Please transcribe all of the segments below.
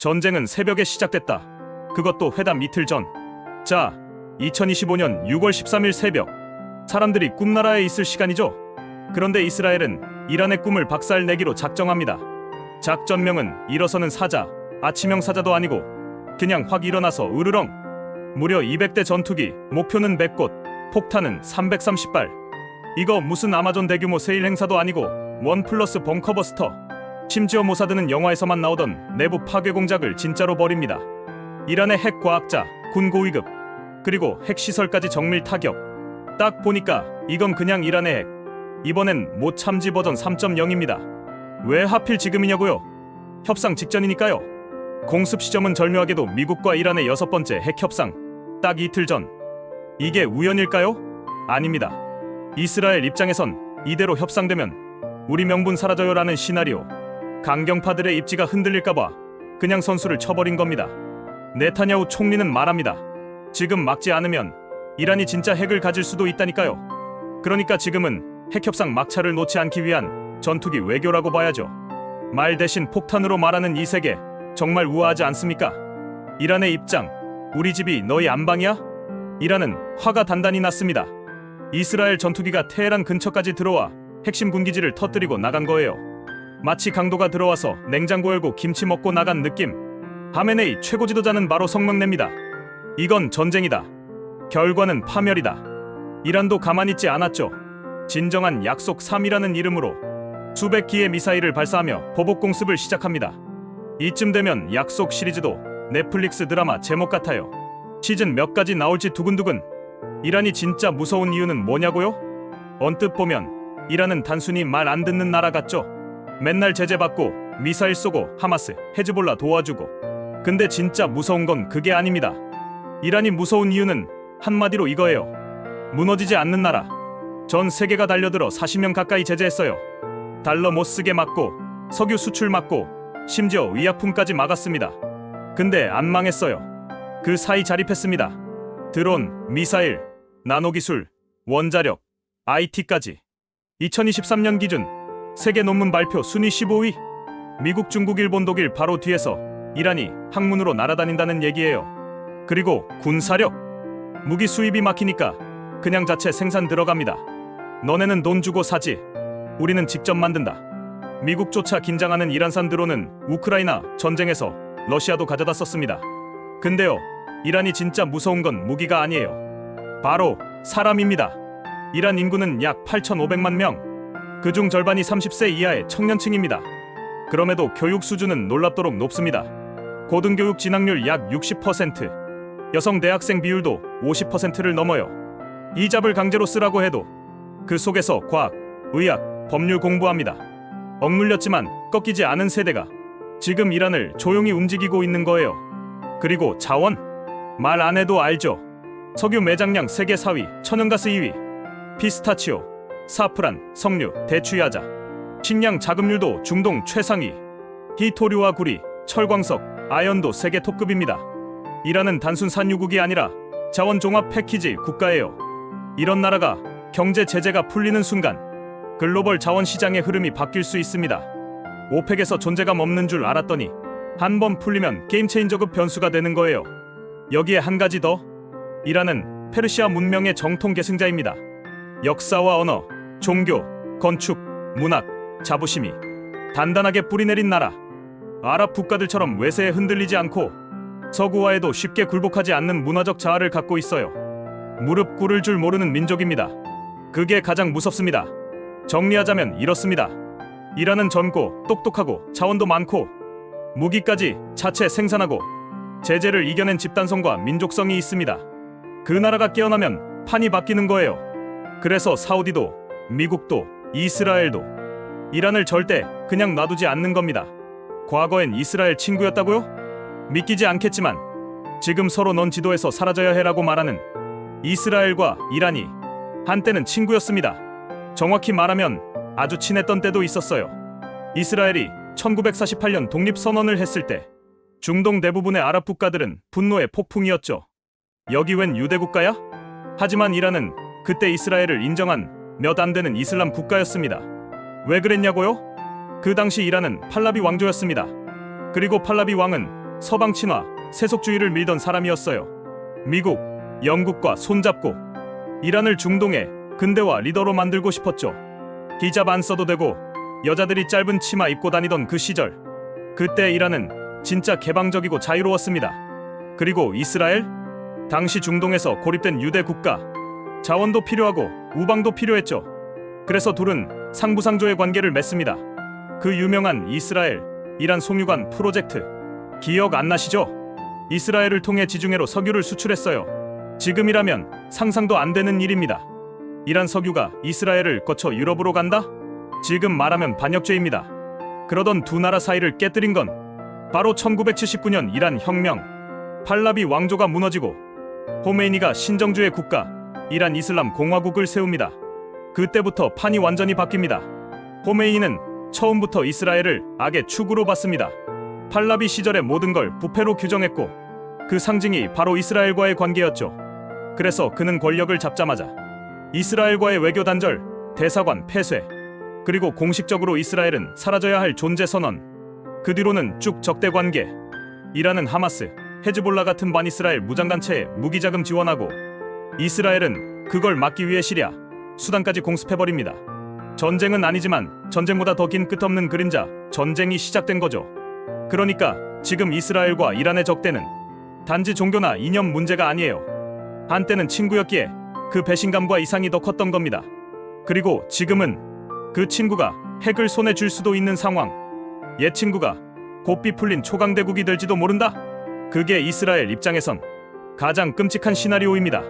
전쟁은 새벽에 시작됐다. 그것도 회담 이틀 전. 자, 2025년 6월 13일 새벽. 사람들이 꿈나라에 있을 시간이죠. 그런데 이스라엘은 이란의 꿈을 박살내기로 작정합니다. 작전명은 일어서는 사자, 아침형 사자도 아니고 그냥 확 일어나서 으르렁. 무려 200대 전투기, 목표는 100곳, 폭탄은 330발. 이거 무슨 아마존 대규모 세일 행사도 아니고 원 플러스 벙커버스터. 심지어 모사드는 영화에서만 나오던 내부 파괴 공작을 진짜로 벌입니다. 이란의 핵 과학자, 군 고위급, 그리고 핵시설까지 정밀 타격. 딱 보니까 이건 그냥 이란의 핵. 이번엔 못 참지 버전 3.0입니다. 왜 하필 지금이냐고요? 협상 직전이니까요. 공습 시점은 절묘하게도 미국과 이란의 6번째 핵 협상. 딱 이틀 전. 이게 우연일까요? 아닙니다. 이스라엘 입장에선 이대로 협상되면 우리 명분 사라져요라는 시나리오. 강경파들의 입지가 흔들릴까봐 그냥 선수를 쳐버린 겁니다. 네타냐후 총리는 말합니다. 지금 막지 않으면 이란이 진짜 핵을 가질 수도 있다니까요. 그러니까 지금은 핵협상 막차를 놓지 않기 위한 전투기 외교라고 봐야죠. 말 대신 폭탄으로 말하는 이 세계 정말 우아하지 않습니까? 이란의 입장, 우리 집이 너희 안방이야? 이란은 화가 단단히 났습니다. 이스라엘 전투기가 테헤란 근처까지 들어와 핵심 군기지를 터뜨리고 나간 거예요. 마치 강도가 들어와서 냉장고 열고 김치 먹고 나간 느낌. 하메네이 최고 지도자는 바로 성명냅니다. 이건 전쟁이다. 결과는 파멸이다. 이란도 가만히 있지 않았죠. 진정한 약속 3이라는 이름으로 수백 기의 미사일을 발사하며 보복 공습을 시작합니다. 이쯤 되면 약속 시리즈도 넷플릭스 드라마 제목 같아요. 시즌 몇 가지 나올지 두근두근. 이란이 진짜 무서운 이유는 뭐냐고요? 언뜻 보면 이란은 단순히 말 안 듣는 나라 같죠. 맨날 제재받고 미사일 쏘고 하마스, 헤즈볼라 도와주고. 근데 진짜 무서운 건 그게 아닙니다. 이란이 무서운 이유는 한마디로 이거예요. 무너지지 않는 나라. 전 세계가 달려들어 40명 가까이 제재했어요. 달러 못 쓰게 막고, 석유 수출 막고, 심지어 의약품까지 막았습니다. 근데 안 망했어요. 그 사이 자립했습니다. 드론, 미사일, 나노기술, 원자력, IT까지. 2023년 기준 세계 논문 발표 순위 15위. 미국, 중국, 일본, 독일 바로 뒤에서 이란이 학문으로 날아다닌다는 얘기예요. 그리고 군사력. 무기 수입이 막히니까 그냥 자체 생산 들어갑니다. 너네는 돈 주고 사지. 우리는 직접 만든다. 미국조차 긴장하는 이란산 드론은 우크라이나 전쟁에서 러시아도 가져다 썼습니다. 근데요, 이란이 진짜 무서운 건 무기가 아니에요. 바로 사람입니다. 이란 인구는 약 8,500만 명. 그중 절반이 30세 이하의 청년층입니다. 그럼에도 교육 수준은 놀랍도록 높습니다. 고등교육 진학률 약 60%, 여성 대학생 비율도 50%를 넘어요. 이 잡을 강제로 쓰라고 해도 그 속에서 과학, 의학, 법률 공부합니다. 억눌렸지만 꺾이지 않은 세대가 지금 이란을 조용히 움직이고 있는 거예요. 그리고 자원, 말 안 해도 알죠. 석유 매장량 세계 4위, 천연가스 2위, 피스타치오, 사프란, 석류, 대추야자, 식량 자급률도 중동 최상위, 희토류와 구리, 철광석, 아연도 세계 톱급입니다. 이란은 단순 산유국이 아니라 자원 종합 패키지 국가예요. 이런 나라가 경제 제재가 풀리는 순간 글로벌 자원 시장의 흐름이 바뀔 수 있습니다. 오펙에서 존재감 없는 줄 알았더니 한 번 풀리면 게임 체인저급 변수가 되는 거예요. 여기에 한 가지 더. 이란은 페르시아 문명의 정통 계승자입니다. 역사와 언어, 종교, 건축, 문학, 자부심이 단단하게 뿌리내린 나라. 아랍 국가들처럼 외세에 흔들리지 않고 서구화에도 쉽게 굴복하지 않는 문화적 자아를 갖고 있어요. 무릎 꿇을 줄 모르는 민족입니다. 그게 가장 무섭습니다. 정리하자면 이렇습니다. 이란은 젊고 똑똑하고 자원도 많고 무기까지 자체 생산하고 제재를 이겨낸 집단성과 민족성이 있습니다. 그 나라가 깨어나면 판이 바뀌는 거예요. 그래서 사우디도, 미국도, 이스라엘도 이란을 절대 그냥 놔두지 않는 겁니다. 과거엔 이스라엘 친구였다고요? 믿기지 않겠지만 지금 서로 넌 지도에서 사라져야 해라고 말하는 이스라엘과 이란이 한때는 친구였습니다. 정확히 말하면 아주 친했던 때도 있었어요. 이스라엘이 1948년 독립선언을 했을 때 중동 대부분의 아랍 국가들은 분노의 폭풍이었죠. 여기 웬 유대국가야? 하지만 이란은 그때 이스라엘을 인정한 몇 안 되는 이슬람 국가였습니다. 왜 그랬냐고요? 그 당시 이란은 팔라비 왕조였습니다. 그리고 팔라비 왕은 서방 친화, 세속주의를 밀던 사람이었어요. 미국, 영국과 손잡고 이란을 중동의 근대화 리더로 만들고 싶었죠. 히잡 안 써도 되고 여자들이 짧은 치마 입고 다니던 그 시절, 그때 이란은 진짜 개방적이고 자유로웠습니다. 그리고 이스라엘? 당시 중동에서 고립된 유대 국가, 자원도 필요하고 우방도 필요했죠. 그래서 둘은 상부상조의 관계를 맺습니다. 그 유명한 이스라엘, 이란 송유관 프로젝트 기억 안 나시죠? 이스라엘을 통해 지중해로 석유를 수출했어요. 지금이라면 상상도 안 되는 일입니다. 이란 석유가 이스라엘을 거쳐 유럽으로 간다? 지금 말하면 반역죄입니다. 그러던 두 나라 사이를 깨뜨린 건 바로 1979년 이란 혁명, 팔라비 왕조가 무너지고 호메이니가 신정주의 국가 이란 이슬람 공화국을 세웁니다. 그때부터 판이 완전히 바뀝니다. 호메이니는 처음부터 이스라엘을 악의 축으로 봤습니다. 팔라비 시절의 모든 걸 부패로 규정했고 그 상징이 바로 이스라엘과의 관계였죠. 그래서 그는 권력을 잡자마자 이스라엘과의 외교 단절, 대사관 폐쇄, 그리고 공식적으로 이스라엘은 사라져야 할 존재 선언, 그 뒤로는 쭉 적대 관계. 이란은 하마스, 헤즈볼라 같은 반이스라엘 무장단체에 무기자금 지원하고 이스라엘은 그걸 막기 위해 시리아, 수단까지 공습해버립니다. 전쟁은 아니지만 전쟁보다 더 긴 끝없는 그림자, 전쟁이 시작된 거죠. 그러니까 지금 이스라엘과 이란의 적대는 단지 종교나 이념 문제가 아니에요. 한때는 친구였기에 그 배신감과 이상이 더 컸던 겁니다. 그리고 지금은 그 친구가 핵을 손에 쥘 수도 있는 상황. 옛 친구가 고삐 풀린 초강대국이 될지도 모른다? 그게 이스라엘 입장에선 가장 끔찍한 시나리오입니다.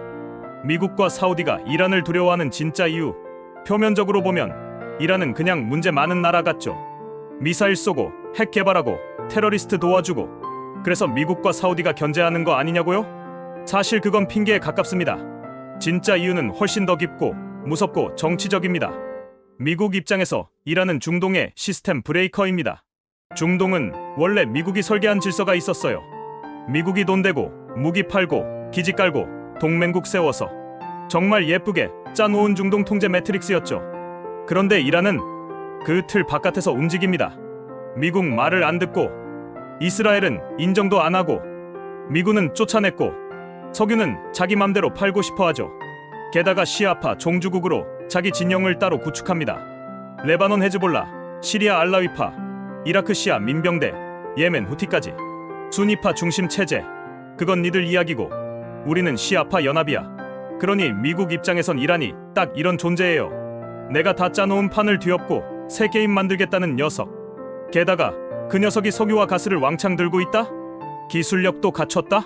미국과 사우디가 이란을 두려워하는 진짜 이유, 표면적으로 보면 이란은 그냥 문제 많은 나라 같죠. 미사일 쏘고 핵 개발하고 테러리스트 도와주고 그래서 미국과 사우디가 견제하는 거 아니냐고요? 사실 그건 핑계에 가깝습니다. 진짜 이유는 훨씬 더 깊고 무섭고 정치적입니다. 미국 입장에서 이란은 중동의 시스템 브레이커입니다. 중동은 원래 미국이 설계한 질서가 있었어요. 미국이 돈 대고 무기 팔고 기지 깔고 동맹국 세워서 정말 예쁘게 짜놓은 중동 통제 매트릭스였죠. 그런데 이란은 그 틀 바깥에서 움직입니다. 미국 말을 안 듣고 이스라엘은 인정도 안 하고 미군은 쫓아냈고 석유는 자기 맘대로 팔고 싶어 하죠. 게다가 시아파 종주국으로 자기 진영을 따로 구축합니다. 레바논 헤즈볼라, 시리아 알라위파, 이라크 시아 민병대, 예멘 후티까지 수니파 중심 체제. 그건 니들 이야기고 우리는 시아파 연합이야. 그러니 미국 입장에선 이란이 딱 이런 존재예요. 내가 다 짜놓은 판을 뒤엎고 새 게임 만들겠다는 녀석. 게다가 그 녀석이 석유와 가스를 왕창 들고 있다? 기술력도 갖췄다?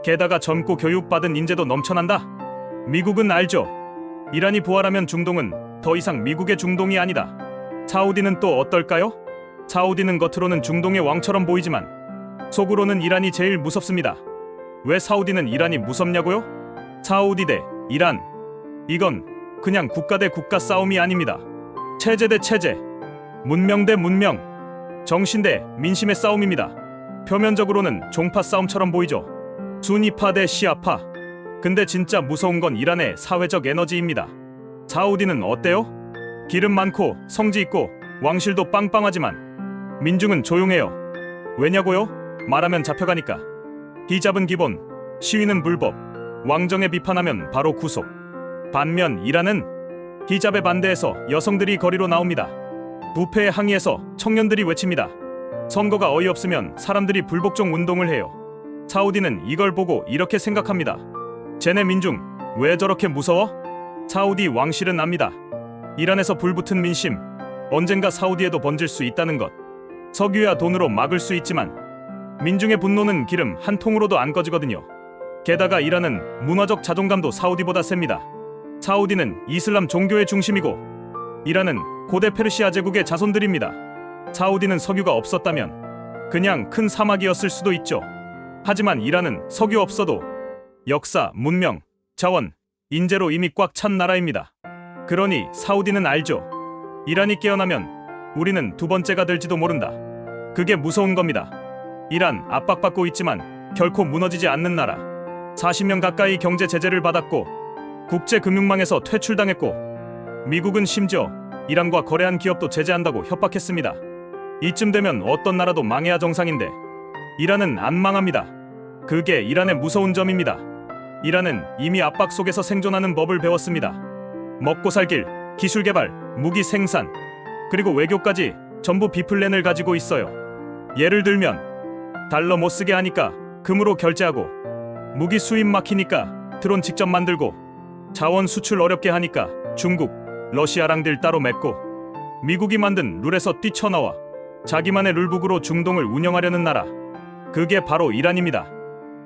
게다가 젊고 교육받은 인재도 넘쳐난다? 미국은 알죠. 이란이 부활하면 중동은 더 이상 미국의 중동이 아니다. 사우디는 또 어떨까요? 사우디는 겉으로는 중동의 왕처럼 보이지만 속으로는 이란이 제일 무섭습니다. 왜 사우디는 이란이 무섭냐고요? 사우디 대 이란, 이건 그냥 국가 대 국가 싸움이 아닙니다. 체제 대 체제, 문명 대 문명, 정신 대 민심의 싸움입니다. 표면적으로는 종파 싸움처럼 보이죠. 수니파 대 시아파. 근데 진짜 무서운 건 이란의 사회적 에너지입니다. 사우디는 어때요? 기름 많고 성지 있고 왕실도 빵빵하지만 민중은 조용해요. 왜냐고요? 말하면 잡혀가니까. 히잡은 기본, 시위는 불법, 왕정에 비판하면 바로 구속. 반면 이란은 히잡에 반대해서 여성들이 거리로 나옵니다. 부패에 항의해서 청년들이 외칩니다. 선거가 어이없으면 사람들이 불복종 운동을 해요. 사우디는 이걸 보고 이렇게 생각합니다. 쟤네 민중 왜 저렇게 무서워? 사우디 왕실은 압니다. 이란에서 불붙은 민심 언젠가 사우디에도 번질 수 있다는 것. 석유야 돈으로 막을 수 있지만 민중의 분노는 기름 한 통으로도 안 꺼지거든요. 게다가 이란은 문화적 자존감도 사우디보다 셉니다. 사우디는 이슬람 종교의 중심이고 이란은 고대 페르시아 제국의 자손들입니다. 사우디는 석유가 없었다면 그냥 큰 사막이었을 수도 있죠. 하지만 이란은 석유 없어도 역사, 문명, 자원, 인재로 이미 꽉 찬 나라입니다. 그러니 사우디는 알죠. 이란이 깨어나면 우리는 두 번째가 될지도 모른다. 그게 무서운 겁니다. 이란 압박받고 있지만 결코 무너지지 않는 나라. 40년 가까이 경제 제재를 받았고 국제금융망에서 퇴출당했고 미국은 심지어 이란과 거래한 기업도 제재한다고 협박했습니다. 이쯤 되면 어떤 나라도 망해야 정상인데 이란은 안 망합니다. 그게 이란의 무서운 점입니다. 이란은 이미 압박 속에서 생존하는 법을 배웠습니다. 먹고 살 길, 기술 개발, 무기 생산, 그리고 외교까지 전부 B플랜을 가지고 있어요. 예를 들면 달러 못 쓰게 하니까 금으로 결제하고, 무기 수입 막히니까 드론 직접 만들고, 자원 수출 어렵게 하니까 중국, 러시아랑 딜 따로 맺고, 미국이 만든 룰에서 뛰쳐나와 자기만의 룰북으로 중동을 운영하려는 나라, 그게 바로 이란입니다.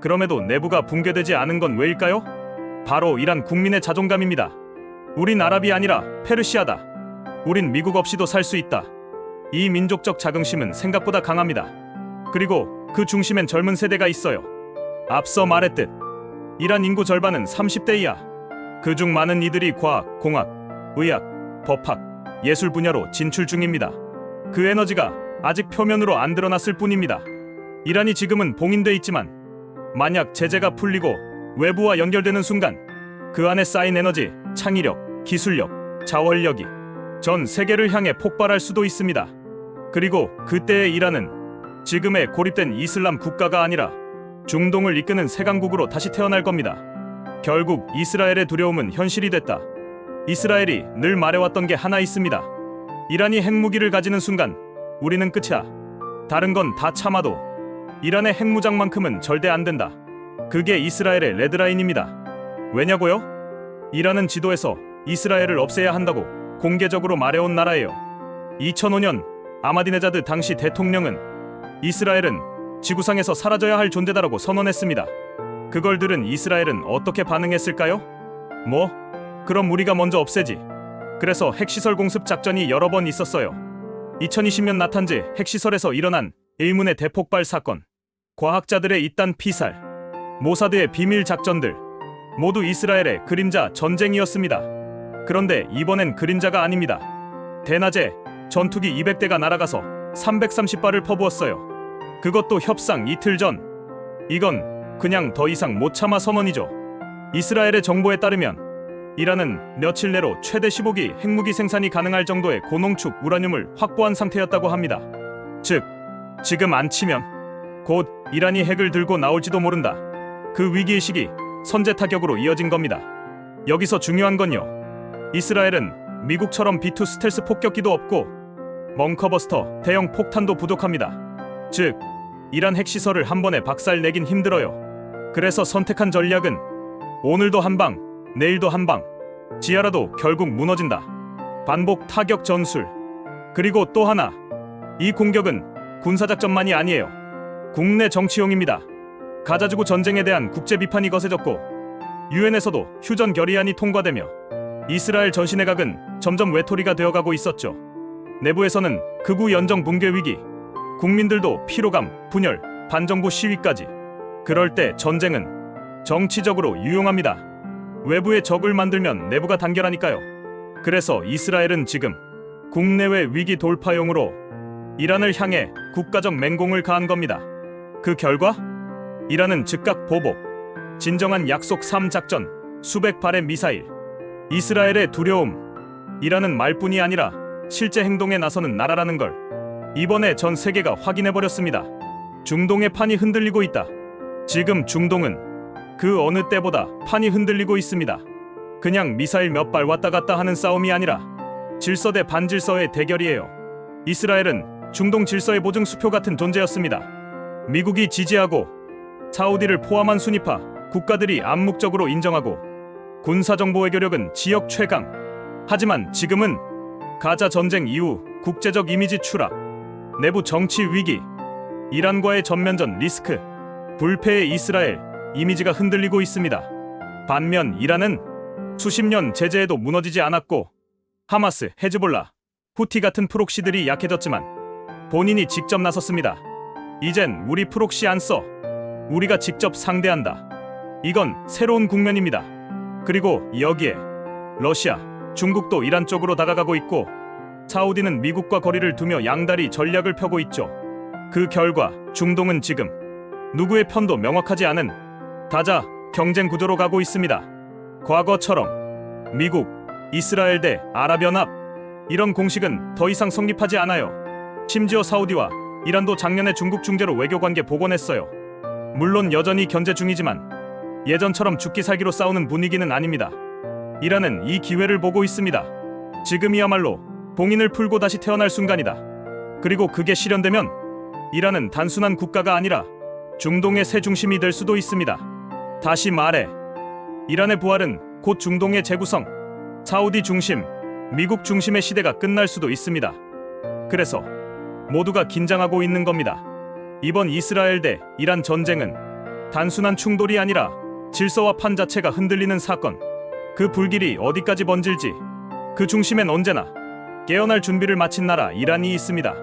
그럼에도 내부가 붕괴되지 않은 건 왜일까요? 바로 이란 국민의 자존감입니다. 우린 아랍이 아니라 페르시아다. 우린 미국 없이도 살 수 있다. 이 민족적 자긍심은 생각보다 강합니다. 그리고 그 중심엔 젊은 세대가 있어요. 앞서 말했듯 이란 인구 절반은 30대 이하. 그중 많은 이들이 과학, 공학, 의학, 법학, 예술 분야로 진출 중입니다. 그 에너지가 아직 표면으로 안 드러났을 뿐입니다. 이란이 지금은 봉인돼 있지만 만약 제재가 풀리고 외부와 연결되는 순간 그 안에 쌓인 에너지, 창의력, 기술력, 자원력이 전 세계를 향해 폭발할 수도 있습니다. 그리고 그때의 이란은 지금의 고립된 이슬람 국가가 아니라 중동을 이끄는 세강국으로 다시 태어날 겁니다. 결국 이스라엘의 두려움은 현실이 됐다. 이스라엘이 늘 말해왔던 게 하나 있습니다. 이란이 핵무기를 가지는 순간 우리는 끝이야. 다른 건 다 참아도 이란의 핵무장만큼은 절대 안 된다. 그게 이스라엘의 레드라인입니다. 왜냐고요? 이란은 지도에서 이스라엘을 없애야 한다고 공개적으로 말해온 나라예요. 2005년 아마디네자드 당시 대통령은 이스라엘은 지구상에서 사라져야 할 존재다라고 선언했습니다. 그걸 들은 이스라엘은 어떻게 반응했을까요? 뭐? 그럼 우리가 먼저 없애지. 그래서 핵시설 공습 작전이 여러 번 있었어요. 2020년 나탄즈 핵시설에서 일어난 의문의 대폭발 사건, 과학자들의 잇단 피살, 모사드의 비밀 작전들, 모두 이스라엘의 그림자 전쟁이었습니다. 그런데 이번엔 그림자가 아닙니다. 대낮에 전투기 200대가 날아가서 330발을 퍼부었어요. 그것도 협상 이틀 전. 이건 그냥 더 이상 못 참아 선언이죠. 이스라엘의 정보에 따르면 이란은 며칠 내로 최대 15기 핵무기 생산이 가능할 정도의 고농축 우라늄을 확보한 상태였다고 합니다. 즉, 지금 안 치면 곧 이란이 핵을 들고 나올지도 모른다. 그 위기의식이 선제 타격으로 이어진 겁니다. 여기서 중요한 건요, 이스라엘은 미국처럼 B2 스텔스 폭격기도 없고 벙커버스터 대형 폭탄도 부족합니다. 즉, 이란 핵시설을 한 번에 박살내긴 힘들어요. 그래서 선택한 전략은 오늘도 한 방, 내일도 한 방, 지하라도 결국 무너진다. 반복 타격 전술. 그리고 또 하나, 이 공격은 군사작전만이 아니에요. 국내 정치용입니다. 가자지구 전쟁에 대한 국제 비판이 거세졌고 유엔에서도 휴전 결의안이 통과되며 이스라엘 전시내각은 점점 외톨이가 되어가고 있었죠. 내부에서는 극우 연정 붕괴 위기, 국민들도 피로감, 분열, 반정부 시위까지. 그럴 때 전쟁은 정치적으로 유용합니다. 외부에 적을 만들면 내부가 단결하니까요. 그래서 이스라엘은 지금 국내외 위기 돌파용으로 이란을 향해 국가적 맹공을 가한 겁니다. 그 결과 이란은 즉각 보복, 진정한 약속 3작전, 수백 발의 미사일. 이스라엘의 두려움, 이란은 말뿐이 아니라 실제 행동에 나서는 나라라는 걸 이번에 전 세계가 확인해버렸습니다. 중동의 판이 흔들리고 있다. 지금 중동은 그 어느 때보다 판이 흔들리고 있습니다. 그냥 미사일 몇 발 왔다 갔다 하는 싸움이 아니라 질서 대 반질서의 대결이에요. 이스라엘은 중동 질서의 보증 수표 같은 존재였습니다. 미국이 지지하고 사우디를 포함한 순위파 국가들이 암묵적으로 인정하고 군사정보 외교력은 지역 최강. 하지만 지금은 가자 전쟁 이후 국제적 이미지 추락, 내부 정치 위기, 이란과의 전면전 리스크, 불패의 이스라엘, 이미지가 흔들리고 있습니다. 반면 이란은 수십 년 제재에도 무너지지 않았고 하마스, 헤즈볼라, 후티 같은 프록시들이 약해졌지만 본인이 직접 나섰습니다. 이젠 우리 프록시 안 써. 우리가 직접 상대한다. 이건 새로운 국면입니다. 그리고 여기에 러시아, 중국도 이란 쪽으로 다가가고 있고 사우디는 미국과 거리를 두며 양다리 전략을 펴고 있죠. 그 결과 중동은 지금 누구의 편도 명확하지 않은 다자 경쟁 구조로 가고 있습니다. 과거처럼 미국, 이스라엘 대 아랍연합 이런 공식은 더 이상 성립하지 않아요. 심지어 사우디와 이란도 작년에 중국 중재로 외교관계 복원했어요. 물론 여전히 견제 중이지만 예전처럼 죽기 살기로 싸우는 분위기는 아닙니다. 이란은 이 기회를 보고 있습니다. 지금이야말로 봉인을 풀고 다시 태어날 순간이다. 그리고 그게 실현되면 이란은 단순한 국가가 아니라 중동의 새 중심이 될 수도 있습니다. 다시 말해, 이란의 부활은 곧 중동의 재구성, 사우디 중심, 미국 중심의 시대가 끝날 수도 있습니다. 그래서 모두가 긴장하고 있는 겁니다. 이번 이스라엘 대 이란 전쟁은 단순한 충돌이 아니라 질서와 판 자체가 흔들리는 사건. 그 불길이 어디까지 번질지 그 중심엔 언제나 깨어날 준비를 마친 나라 이란이 있습니다.